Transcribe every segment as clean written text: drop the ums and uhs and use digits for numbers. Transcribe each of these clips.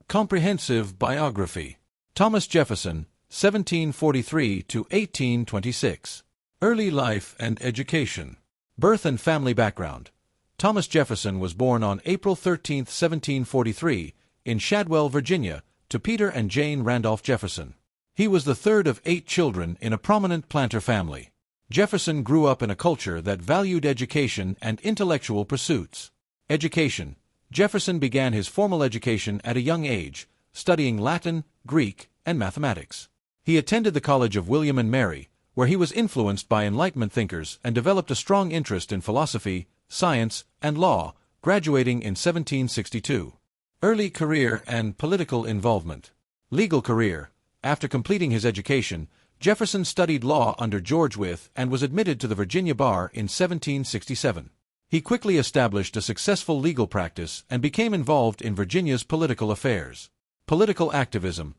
Comprehensive Biography. Thomas Jefferson, 1743 to 1826. Early life and education. Birth and family background. Thomas Jefferson was born on April 13, 1743, in Shadwell, Virginia, to Peter and Jane Randolph Jefferson. He was the third of 8 children in a prominent planter family. Jefferson grew up in a culture that valued education and intellectual pursuits. Education. Jefferson began his formal education at a young age, studying Latin, Greek, and mathematics. He attended the College of William and Mary, where he was influenced by Enlightenment thinkers and developed a strong interest in philosophy, science, and law, graduating in 1762. Early career and political involvement. Legal career. After completing his education, Jefferson studied law under George Wythe and was admitted to the Virginia bar in 1767. He quickly established a successful legal practice and became involved in Virginia's political affairs. Political activism.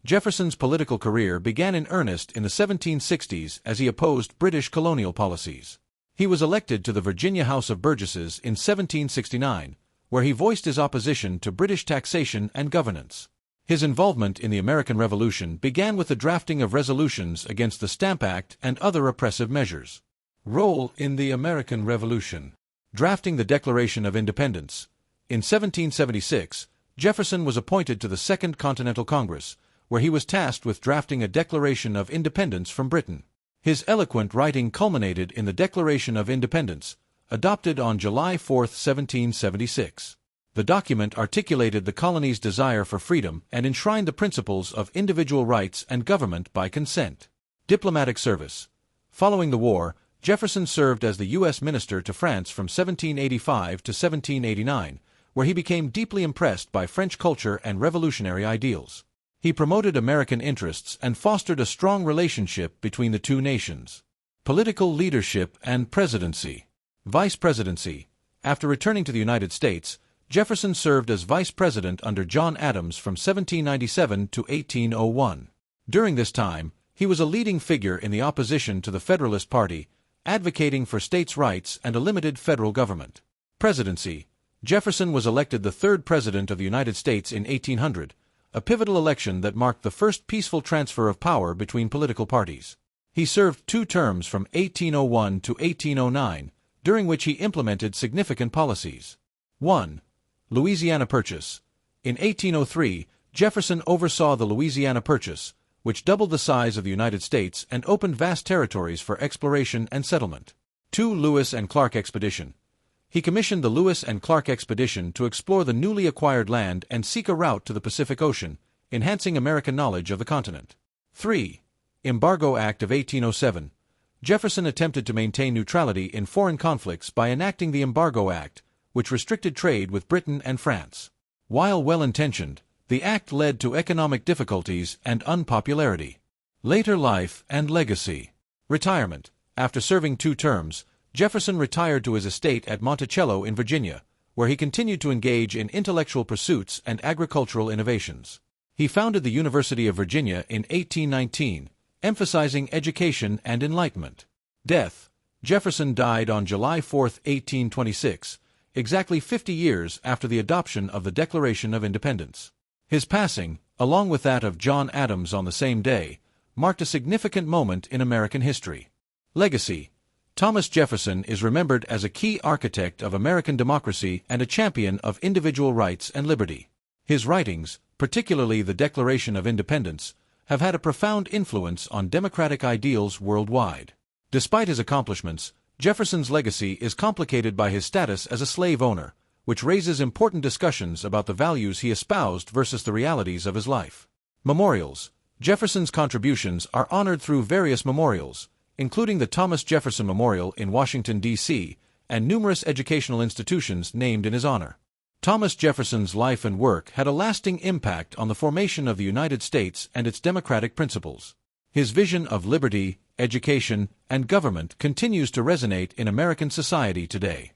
Jefferson's political career began in earnest in the 1760s as he opposed British colonial policies. He was elected to the Virginia House of Burgesses in 1769, where he voiced his opposition to British taxation and governance. His involvement in the American Revolution began with the drafting of resolutions against the Stamp Act and other oppressive measures. Role in the American Revolution. Drafting the Declaration of Independence. In 1776, Jefferson was appointed to the Second Continental Congress, where he was tasked with drafting a Declaration of Independence from Britain. His eloquent writing culminated in the Declaration of Independence, adopted on July 4, 1776. The document articulated the colony's desire for freedom and enshrined the principles of individual rights and government by consent. Diplomatic service. Following the war, Jefferson served as the U.S. Minister to France from 1785 to 1789, where he became deeply impressed by French culture and revolutionary ideals. He promoted American interests and fostered a strong relationship between the two nations. Political leadership and presidency. Vice presidency. After returning to the United States, Jefferson served as vice president under John Adams from 1797 to 1801. During this time, he was a leading figure in the opposition to the Federalist Party, advocating for states' rights and a limited federal government. Presidency. Jefferson was elected the third president of the United States in 1800, a pivotal election that marked the first peaceful transfer of power between political parties. He served 2 terms from 1801 to 1809, during which he implemented significant policies. 1. Louisiana Purchase. In 1803, Jefferson oversaw the Louisiana Purchase, which doubled the size of the United States and opened vast territories for exploration and settlement. 2. Lewis and Clark Expedition. He commissioned the Lewis and Clark Expedition to explore the newly acquired land and seek a route to the Pacific Ocean, enhancing American knowledge of the continent. 3. Embargo Act of 1807. Jefferson attempted to maintain neutrality in foreign conflicts by enacting the Embargo Act, which restricted trade with Britain and France. While well-intentioned, the act led to economic difficulties and unpopularity. Later life and legacy. Retirement. After serving 2 terms, Jefferson retired to his estate at Monticello in Virginia, where he continued to engage in intellectual pursuits and agricultural innovations. He founded the University of Virginia in 1819, emphasizing education and enlightenment. Death. Jefferson died on July 4, 1826, exactly 50 years after the adoption of the Declaration of Independence. His passing, along with that of John Adams on the same day, marked a significant moment in American history. Legacy. Thomas Jefferson is remembered as a key architect of American democracy and a champion of individual rights and liberty. His writings, particularly the Declaration of Independence, have had a profound influence on democratic ideals worldwide. Despite his accomplishments, Jefferson's legacy is complicated by his status as a slave owner, which raises important discussions about the values he espoused versus the realities of his life. Memorials. Jefferson's contributions are honored through various memorials, including the Thomas Jefferson Memorial in Washington, D.C., and numerous educational institutions named in his honor. Thomas Jefferson's life and work had a lasting impact on the formation of the United States and its democratic principles. His vision of liberty, education, and government continues to resonate in American society today.